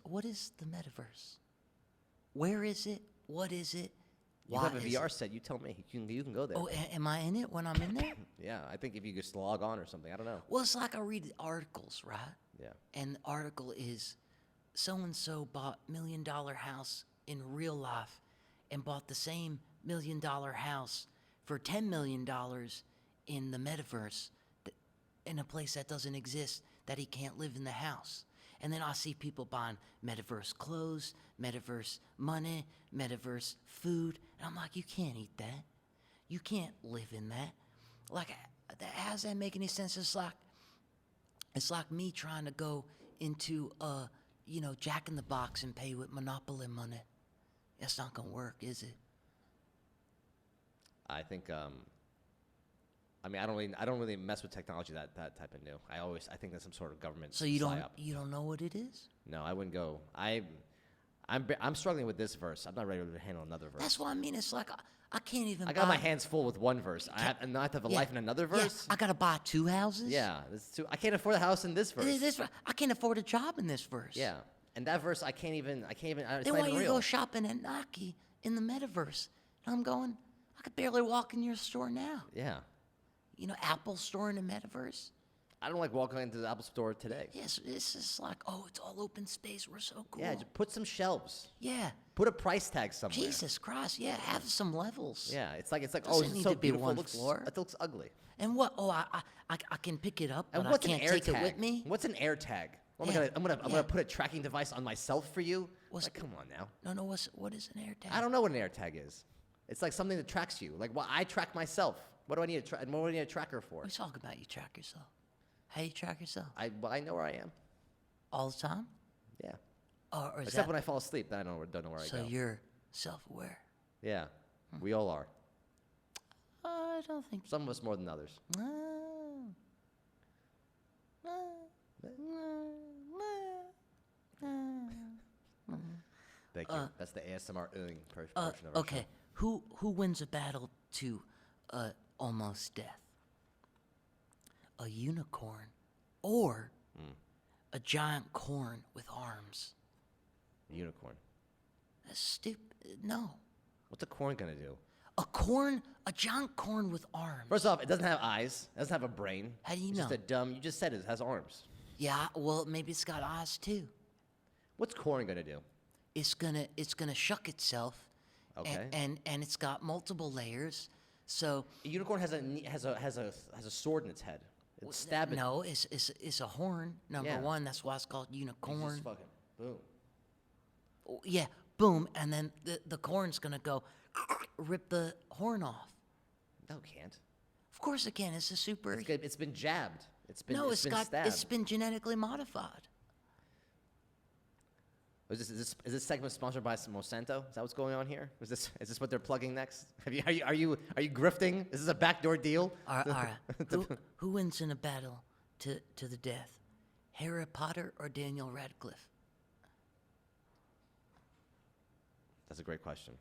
What is the metaverse? Where is it? What is it? You Why have a is VR it? set. You tell me. You can go there. Oh, am I in it when I'm in there? Yeah, I think if you just log on or something. I don't know. Well, it's like I read articles, right? Yeah. And the article is so-and-so bought $1 million house in real life and bought the same $1 million house for $10 million in the metaverse in a place that doesn't exist, that he can't live in the house. And then I see people buying metaverse clothes, metaverse money, metaverse food. And I'm like, you can't eat that. You can't live in that. Like, how does that make any sense? It's like me trying to go into, Jack in the Box and pay with Monopoly money. That's not going to work, is it? I think. I don't really mess with technology that type of new. I think that's some sort of government. So you psyop. don't know what it is? No, I wouldn't go. I'm struggling with this verse. I'm not ready to handle another verse. That's what I mean. It's like I can't even. I got buy, my hands full with one verse. And I have to have a yeah, life in another yeah, verse. I gotta buy 2 houses. Yeah, I can't afford a house in this verse. I can't afford a job in this verse. Yeah, and that verse I can't even. It's Then not why even you real. go shopping at Nike in the metaverse? And I'm going. I could barely walk in your store now. Yeah, You know, Apple store in the metaverse. I don't like walking into the Apple store today. Yes, it's just like, oh, it's all open space. We're so cool. Yeah, just put some shelves. Yeah. Put a price tag somewhere. Jesus Christ. Yeah, have some levels. Yeah, it's like Doesn't oh, it's need so to be beautiful. one It looks, floor. It looks ugly. And what? Oh, I can pick it up, And but I what's an can't air take tag? it with me. What's an air tag? Oh my Yeah, God, I'm yeah. gonna put a tracking device on myself for you. What's- Like, come on now. No. What is an air tag? I don't know what an air tag is. It's like something that tracks you. Like, well, I track myself. What do I need what do I need a tracker for? We talk about you track yourself. How you track yourself? I know where I am. All the time? Yeah. Or is Except that, when I fall asleep, then I don't know where I so go. you're self-aware? Yeah, we all are. I don't think. Some of us more than others. No. Thank you. That's the ASMR portion of our Okay. Who wins a battle to almost death? A unicorn or a giant corn with arms? show. Unicorn. That's stupid. No. What's a corn gonna do? A giant corn with arms. First off, it doesn't have eyes. It doesn't have a brain. How do you It's know? just you just said it has arms. Yeah, well, maybe it's got eyes too. What's corn gonna do? It's gonna shuck itself. Okay. And it's got multiple layers. So A unicorn has a sword in its head. It's stabbing. no, it's a horn. Number Yeah. one, that's why it's called You unicorn. just fucking boom. Oh, yeah, boom, and then the corn's gonna go rip the horn off. No, it can't. Of course it can. It's a super. It's been jabbed. It's been No, it's been stabbed. it's been genetically modified. Is this segment sponsored by Monsanto? Is that what's going on here? Is this what they're plugging next? Are you grifting? Is this a backdoor deal? All right. Who wins in a battle to the death? Harry Potter or Daniel Radcliffe? That's a great question.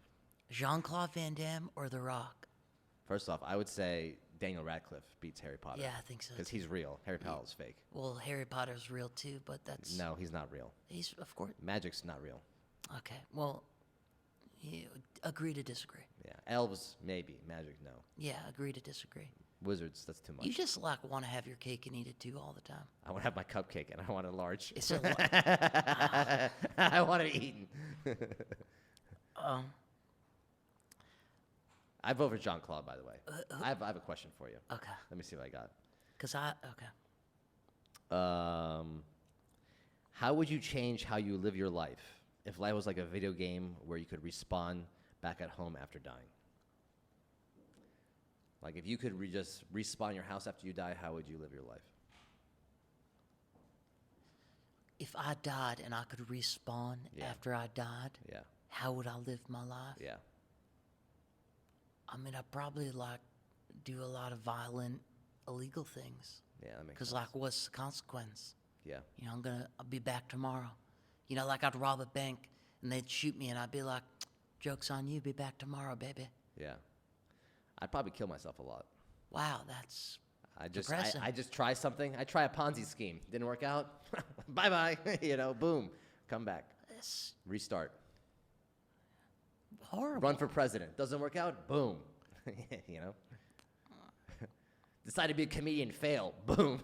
Jean-Claude Van Damme or The Rock? First off, I would say Daniel Radcliffe beats Harry Potter. Yeah, I think so. Because he's real. Harry Potter's fake. Well, Harry Potter's real too, but that's No, he's not real. he's of course. Magic's not real. Okay, well, you agree to disagree. Yeah, elves maybe. Magic no. Yeah, agree to disagree. Wizards that's too much. You just like want to have your cake and eat it too all the time. I want to have my cupcake and I want it large. It's a I want it eaten. I vote for Jean Claude, by the way. I have a question for you. okay, Let me see what I got. okay. How would you change how you live your life if life was like a video game where you could respawn back at home after dying? Like if you could just respawn your house after you die, how would you live your life? If I died and I could respawn Yeah. after I died, Yeah, how would I live my life? yeah. I mean, I'd probably like do a lot of violent, illegal things. Yeah, that makes Cause sense. like, what's the consequence? Yeah, You know, I'll be back tomorrow. You know, like I'd rob a bank and they'd shoot me and I'd be like, joke's on you, be back tomorrow, baby. yeah. I'd probably kill myself a lot. Wow, that's I just try something. I try a Ponzi scheme. Didn't work out. Bye bye. Boom. Come back. that's Restart. horrible. Run for president. Doesn't work out. Boom. Decide to be a comedian. Fail. Boom.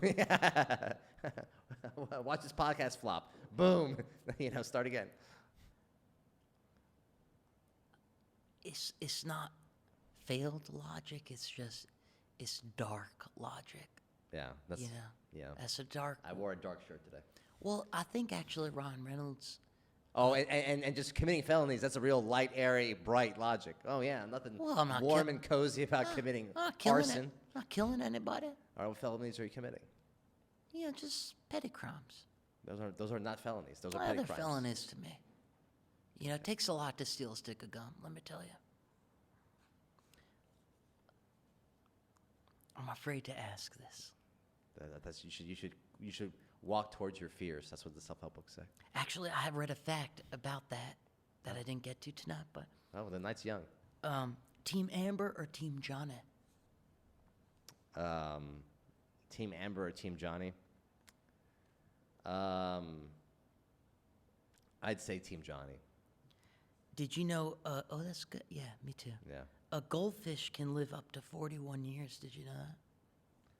Watch this podcast flop. Boom. Start again. It's not failed logic. It's dark logic. Yeah. That's, You know, Yeah. that's a dark. I wore a dark shirt today. Well, I think actually Ryan Reynolds. Oh, and just committing felonies, that's a real light, airy, bright logic. Oh, yeah, nothing Well, I'm not warm and cozy about committing Not killing arson. Not killing anybody. All right, what felonies are you committing? You know, just petty crimes. Those are not felonies. Those are Well, petty they're crimes. felonies to me. You know, it takes a lot to steal a stick of gum, let me tell you. I'm afraid to ask this. That's you should walk towards your fears. That's what the self-help books say. Actually, I have read a fact about that I didn't get to tonight, but Oh, the night's young. Team Amber or Team Johnny? Team Amber or Team Johnny? I'd say Team Johnny. Did you know? Oh, that's good. Yeah, me too. Yeah. A goldfish can live up to 41 years. Did you know that?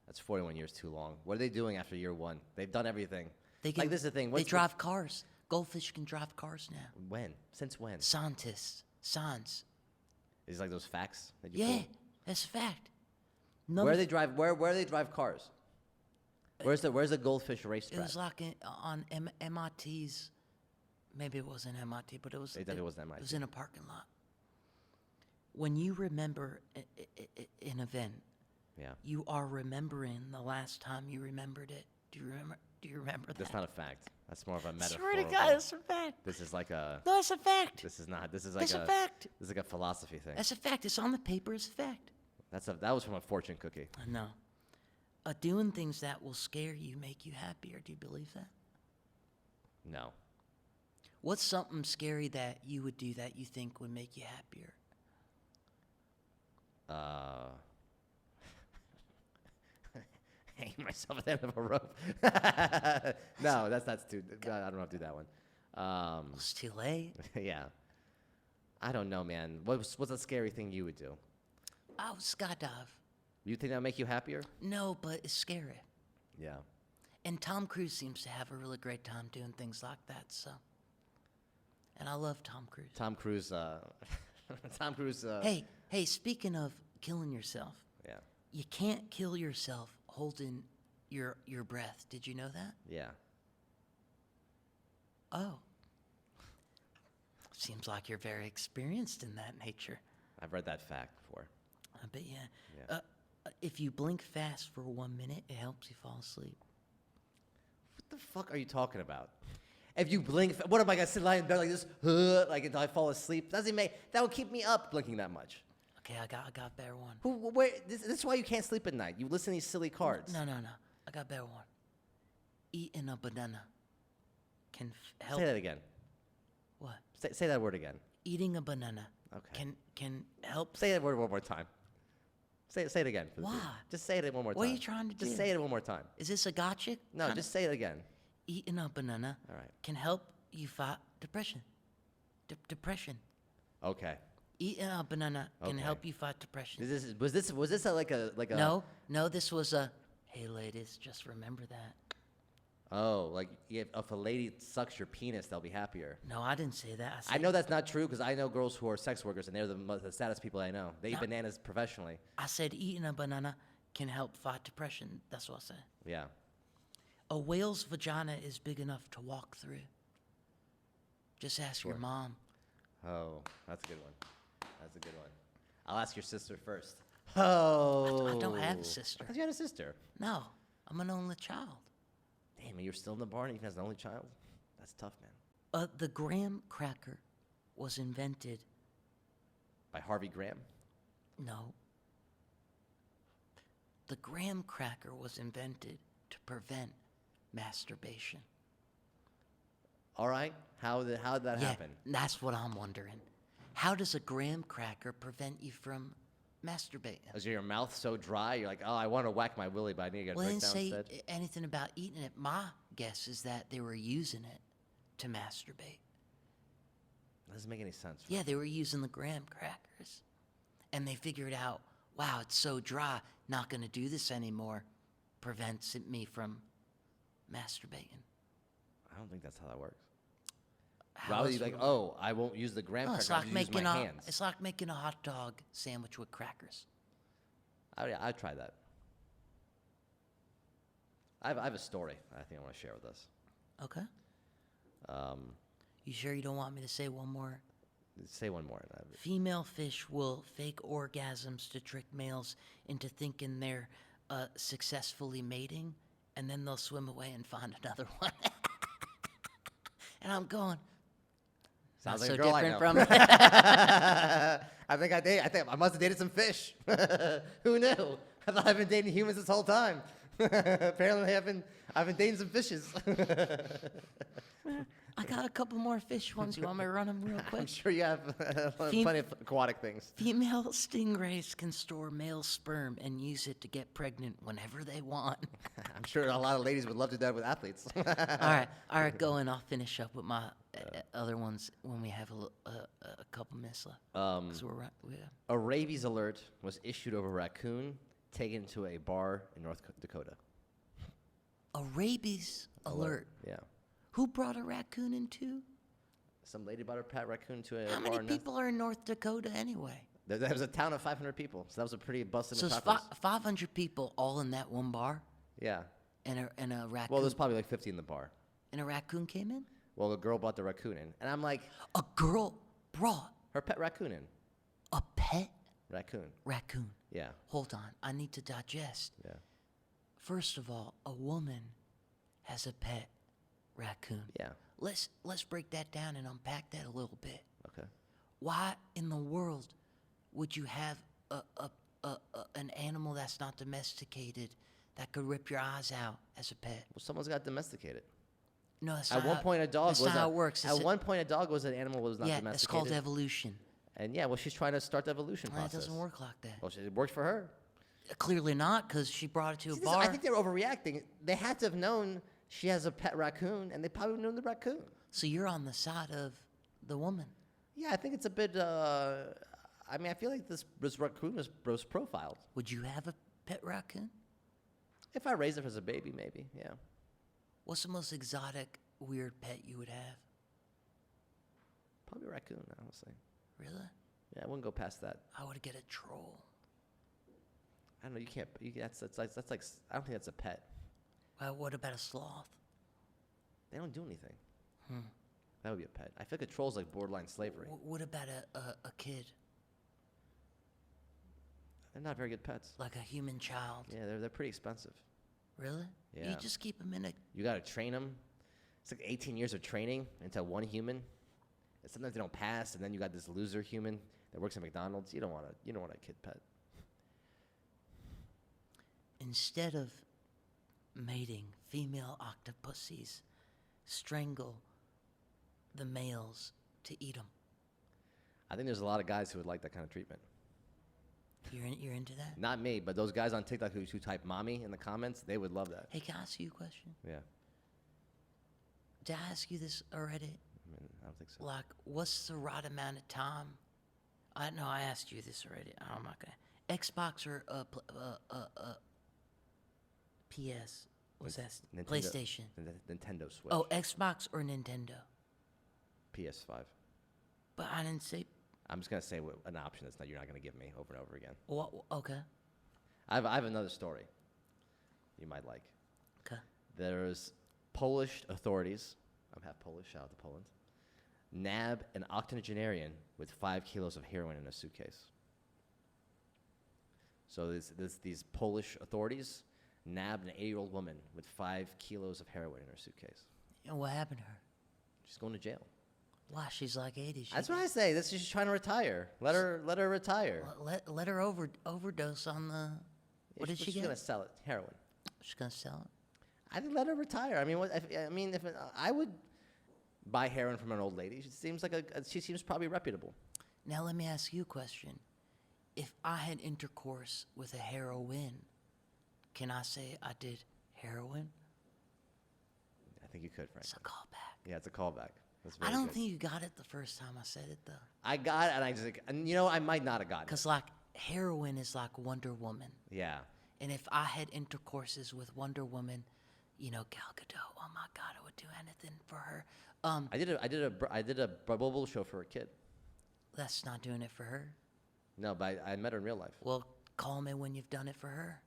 That's 41 years too long. What are they doing after year one? They've done everything. They Like, this is the thing. They What's drive cars. Goldfish can drive cars now. When? Since when? Scientists. Science. Is it like those facts that you Yeah, pull? that's a fact. Where do they drive? Where do they drive cars? Where's the goldfish It racetrack? was like on MIT's. Maybe it wasn't MIT, but it was. They thought it wasn't It MIT. was in a parking lot. When you remember an event, Yeah. you are remembering the last time you remembered it. Do you remember? Do you remember that? That's not a fact. That's more of a metaphor. Swear to God, it's a fact. This is like a. No, it's a fact. This is not. This is like That's a fact. This is like a philosophy thing. That's a fact. It's on the paper. It's a fact. That was from a fortune cookie. I know. Doing things that will scare you make you happier. Do you believe that? No. What's something scary that you would do that you think would make you happier? Hanging myself at the end of a rope. No, that's too. I don't know if to do that one. It's too late. Yeah. I don't know, man. What's a scary thing you would do? Oh, skydive. You think that would make you happier? No, but it's scary. Yeah. And Tom Cruise seems to have a really great time doing things like that. So, and I love Tom Cruise. Tom Cruise. Tom Cruise. Hey, speaking of killing yourself, Yeah. you can't kill yourself holding your breath. Did you know that? Yeah. Oh. Seems like you're very experienced in that nature. I've read that fact before. I bet, yeah. Yeah. If you blink fast for 1 minute, it helps you fall asleep. What the fuck are you talking about? If you blink, what am I gonna sit lying in bed like this, like until I fall asleep? Doesn't make that would keep me up blinking that much. Okay, I got a better one. This is why you can't sleep at night. You listen to these silly cards. No. I got a better one. Eating a banana can help. Say that again. What? Say that word again. Eating a banana Okay. can help. Say that word one more time. Say it again. For the Why? people. Just say it one more time. What are you trying to do? Just say it one more time. Is this a gotcha? No, kinda? just say it again. Eating a banana All right. can help you fight depression. Depression. Okay. Eating a banana can Okay. help you fight depression. Was this like a No, this was a, hey ladies, just remember that. Oh, like if a lady sucks your penis, they'll be happier. No, I didn't say that. I know that's not true because I know girls who are sex workers and they're the saddest people I know. They eat No. bananas professionally. I said eating a banana can help fight depression. That's what I said. Yeah. A whale's vagina is big enough to walk through. Just ask your Sure. mom. Oh, that's a good one. That's a good one. I'll ask your sister first. Oh. I don't have a sister. I thought you had a sister. No, I'm an only child. Damn, you're still in the barn even as an only child? That's tough, man. The graham cracker was invented. By Harvey Graham? No. The graham cracker was invented to prevent masturbation. All right. How did that happen? That's what I'm wondering. How does a graham cracker prevent you from masturbating? Is your mouth so dry? You're like, oh, I want to whack my willy, but I need to get a Well, they drink didn't now say instead. anything about eating it. My guess is that they were using it to masturbate. That doesn't make any sense. Yeah, they were using the graham crackers. And they figured out, wow, it's so dry, not going to do this anymore. Prevents me from masturbating. I don't think that's how that works. How Rather, else you like, would- oh, I won't use the graham No, cracker. it's I'll like just use making my a hands. it's like making a hot dog sandwich with crackers. I'd try that. I have a story I think I want to share with us. Okay. Um, You sure you don't want me to say one more? say one more. Female fish will fake orgasms to trick males into thinking they're successfully mating, and then they'll swim away and find another one. And I'm going, Sounds not like so a girl I different know. from. I think I must have dated some fish. Who knew? I thought I've been dating humans this whole time. Apparently, I've been dating some fishes. I got a couple more fish ones. You want me to run them real I'm quick? sure you have plenty of aquatic things. Female stingrays can store male sperm and use it to get pregnant whenever they want. I'm sure a lot of ladies would love to do that with athletes. All right, go and I'll finish up with my other ones when we have a couple minutes left. 'Cause we're right. A rabies alert was issued over a raccoon taken to a bar in North Dakota. A rabies alert. Yeah. Who brought a raccoon into? Some lady brought her pet raccoon to a How bar. many people are in North Dakota anyway? There was a town of 500 people, so that was a pretty busted So it's metropolis. 500 people all in that one bar, Yeah. and a raccoon. Well, there's probably like 50 in the bar. And a raccoon came in. Well, the girl brought the raccoon in, and I'm like, A girl brought her pet raccoon in. a pet Raccoon. raccoon. Yeah. Hold on, I need to digest. Yeah. First of all, a woman has a pet raccoon. Yeah. Let's break that down and unpack that a little bit. Okay. Why in the world would you have an animal that's not domesticated that could rip your eyes out as a pet? Well, someone's got domesticated. No, that's At not one how- point, a dog that's was. not how it works. At one point, a dog was an animal that was not yeah, domesticated. it's called evolution. And yeah, well, she's trying to start the evolution Well, it process. doesn't work like that. Well, it worked for her. Clearly not, because she brought it to a See, bar. I think they're overreacting. They had to have known she has a pet raccoon, and they probably knew the raccoon. So you're on the side of the woman. Yeah, I think it's a bit. I mean, I feel like this raccoon was profiled. Would you have a pet raccoon? If I raised it as a baby, maybe. Yeah. What's the most exotic, weird pet you would have? Probably a raccoon, honestly. Really? Yeah, I wouldn't go past that. I would get a troll. I don't know. You can't. That's like. I don't think that's a pet. Well, what about a sloth? They don't do anything. That would be a pet. I feel like a troll's like borderline slavery. What about a kid? They're not very good pets. Like a human child? Yeah, they're pretty expensive. Really? Yeah. You just keep them in a... You got to train them. It's like 18 years of training into one human. And sometimes they don't pass, and then you got this loser human that works at McDonald's. You don't want a kid pet. Instead of mating, female octopuses strangle the males to eat them. I think there's a lot of guys who would like that kind of treatment. You're into that? Not me, but those guys on TikTok who type "mommy" in the comments, they would love that. Hey, can I ask you a question? Yeah. Did I ask you this already? I mean, I don't think so. Like, what's the right amount of time? I know I asked you this already. I'm not gonna. Xbox or PS? What's that? PlayStation. Nintendo Switch. Oh, Xbox or Nintendo? PS5. But I didn't say. I'm just gonna say an option that's you're not gonna give me over and over again. What? Okay. I have another story. You might like. Okay. There's Polish authorities. I'm half Polish. Shout out to Poland. Nab an octogenarian with 5 kilos of heroin in a suitcase. So these Polish authorities nabbed an 80-year-old woman with 5 kilos of heroin in her suitcase. And what happened to her? She's going to jail. Why? She's like 80. That's what I say. She's trying to retire. Let her retire. Let her overdose on the. What did she She's get? gonna sell it. Heroin. She's gonna sell it. I think let her retire. I mean, if I would buy heroin from an old lady. She seems like she seems probably reputable. Now let me ask you a question. If I had intercourse with a heroine, can I say I did heroin? I think you could, Frank. It's a callback. Yeah, it's a callback. That's I very don't good. think you got it the first time I said it though. I got it, and I just and I might not have gotten it. Cause like heroin is like Wonder Woman, Yeah. and if I had intercourses with Wonder Woman, Gal Gadot, oh my God, I would do anything for her. I did a bubble show for a kid. That's not doing it for her. No, but I met her in real life. Well, call me when you've done it for her.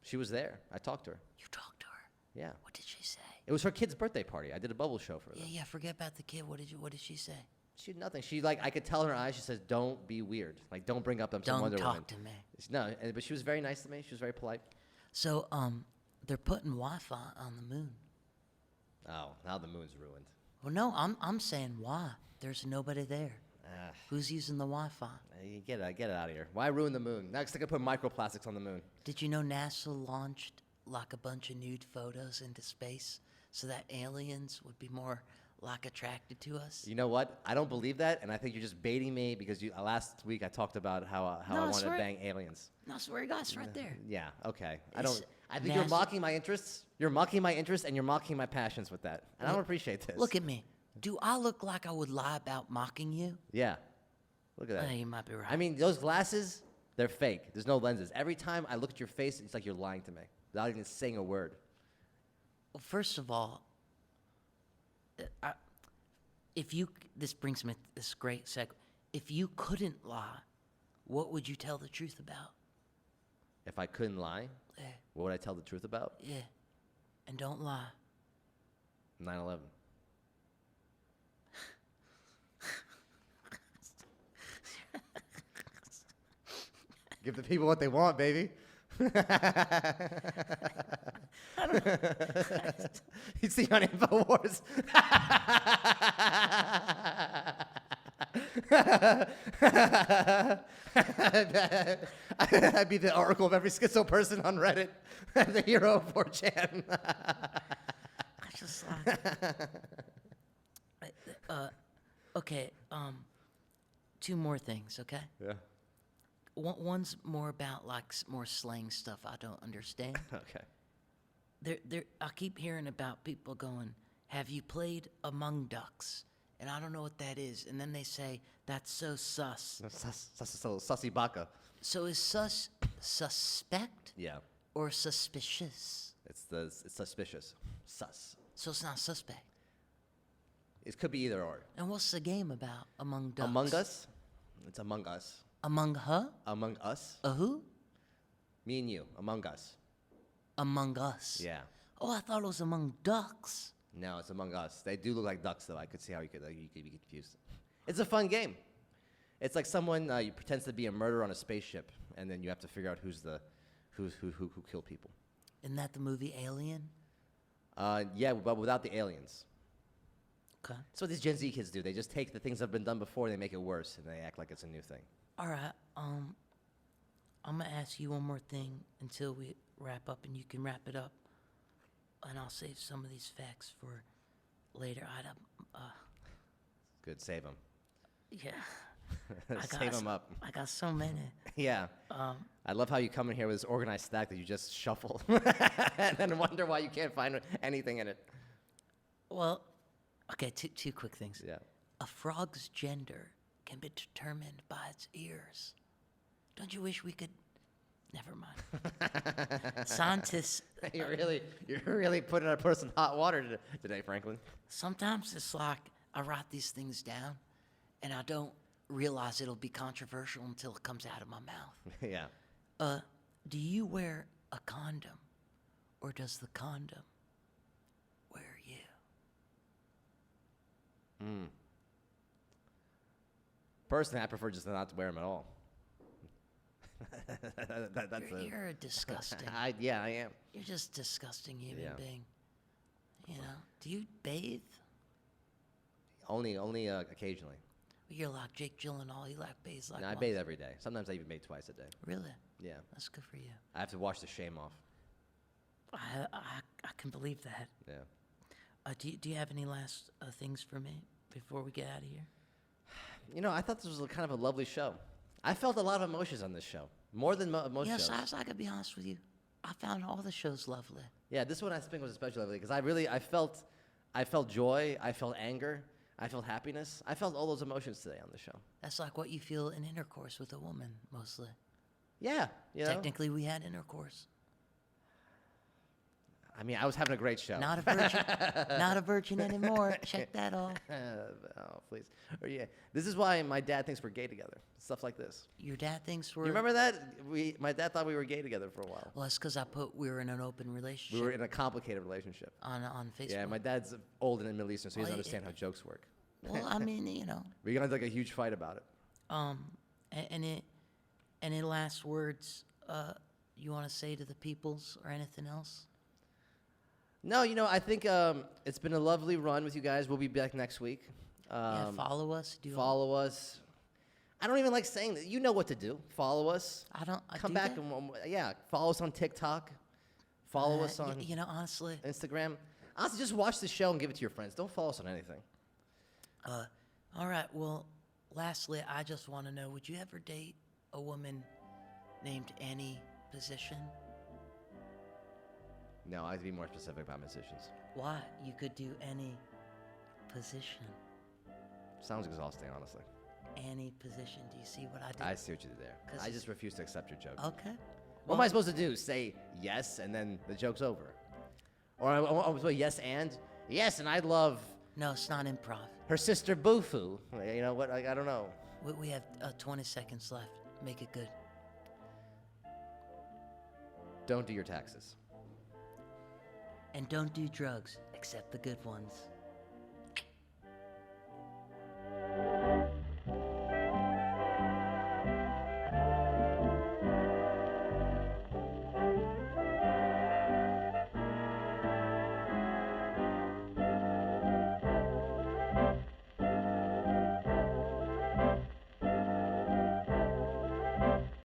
She was there. I talked to her. You talked to her. Yeah. What did she say? It was her kid's birthday party. I did a bubble show for her. Yeah. Forget about the kid. What did she say? She did nothing. She I could tell in her eyes. She says, "Don't be weird. Like, don't bring up some Don't Wonder talk Woman." to me. No, but she was very nice to me. She was very polite. So, they're putting Wi-Fi on the moon. Oh, now the moon's ruined. Well, no, I'm saying why? There's nobody there. Who's using the Wi-Fi? Get it out of here. Why ruin the moon? Next, they're gonna put microplastics on the moon. Did you know NASA launched like a bunch of nude photos into space so that aliens would be more like attracted to us. You know what? I don't believe that, and I think you're just baiting me because last week I talked about how No, I I wanted to swear- bang aliens. No, I swear to God, it's right there. Yeah, okay. It's I think you're NASA mocking my interests. You're mocking my interests, and you're mocking my passions with that. And I don't appreciate this. Look at me. Do I look like I would lie about mocking you? Yeah. Look at that. You might be right. I mean, those glasses, they're fake. There's no lenses. Every time I look at your face, it's like you're lying to me without even saying a word. well, first of all, this brings me this great segue. If you couldn't lie, what would you tell the truth about? If I couldn't lie, Yeah, what would I tell the truth about? yeah. And don't lie. 9/11. Give the people what they want, baby. You see on InfoWars. I'd be the oracle of every schizo person on Reddit. The hero of 4chan. I just like. Okay. Two more things. Okay. Yeah. One's more about like more slang stuff I don't understand. Okay. I keep hearing about people going, "Have you played Among Ducks?" And I don't know what that is. And then they say that's so sus. Sussy baka. So is sus suspect Yeah. or suspicious? It's suspicious. Sus. So it's not suspect. It could be either or. And what's the game about Among Ducks? Among Us. It's Among Us. Among her? Among Us. Who? Me and you. Among Us. Among Us. Yeah. Oh, I thought it was Among Ducks. No, it's Among Us. They do look like ducks, though. I could see how you could be confused. It's a fun game. It's like someone you pretends to be a murderer on a spaceship, and then you have to figure out who killed people. Isn't that the movie Alien? Yeah, but without the aliens. Okay. That's what these Gen Z kids do. They just take the things that have been done before, and they make it worse, and they act like it's a new thing. All right. I'm gonna ask you one more thing until we wrap up, and you can wrap it up. And I'll save some of these facts for later. Good, save them. Yeah. Save them up. I got so many. Yeah. I love how you come in here with this organized stack that you just shuffle and then wonder why you can't find anything in it. Well, okay. Two quick things. Yeah. A frog's gender can be determined by its ears. Don't you wish we could? Never mind. Scientists. You're really putting a person in hot water today, Franklin. Sometimes it's like I write these things down, and I don't realize it'll be controversial until it comes out of my mouth. Yeah. Do you wear a condom, or does the condom wear you? Personally, I prefer just not to wear them at all. You're disgusting. Yeah, I am. You're just disgusting human Yeah. being. You know? Do you bathe? Only occasionally. You're like Jake Gyllenhaal. You like bathes like No, I once. bathe every day. Sometimes I even bathe twice a day. Really? Yeah. That's good for you. I have to wash the shame off. I can believe that. Yeah. Do you have any last things for me before we get out of here? You know, I thought this was kind of a lovely show. I felt a lot of emotions on this show, more than most Yes, shows. I gotta be honest with you. I found all the shows lovely. Yeah, this one I think was especially lovely because I felt joy, I felt anger, I felt happiness, I felt all those emotions today on the show. That's like what you feel in intercourse with a woman, mostly. Yeah, you know. Technically, we had intercourse. I mean, I was having a great show. Not a virgin. Not a virgin anymore. Check that off. Oh, please. Or, yeah, this is why my dad thinks we're gay together. Stuff like this. Your dad thinks we're. You remember that? My dad thought we were gay together for a while. Well, that's because we were in an open relationship. We were in a complicated relationship. on Facebook. Yeah, my dad's old and Middle Eastern, so he doesn't Well, understand how jokes work. Well, I mean, you know. We got into like a huge fight about it. Any last words you want to say to the peoples or anything else? No, you know, I think it's been a lovely run with you guys. We'll be back next week. Yeah, follow us. Follow us. I don't even like saying that. You know what to do. Follow us. I don't. Come do back that? and follow us on TikTok. Follow us on You know, honestly, Instagram. Honestly, just watch the show and give it to your friends. Don't follow us on anything. All right. Well, lastly, I just want to know: would you ever date a woman named Annie Position? No, I have to be more specific about musicians. Why? You could do any position. Sounds exhausting, honestly. Any position. Do you see what I did? I see what you did there. 'Cause I just refuse to accept your joke. Okay. What am I supposed to do? Say yes and then the joke's over? Or I'm supposed to yes and? Yes, and I'd love No, it's not improv. her sister Bufu. You know what? I don't know. We have 20 seconds left. Make it good. Don't do your taxes. And don't do drugs, except the good ones.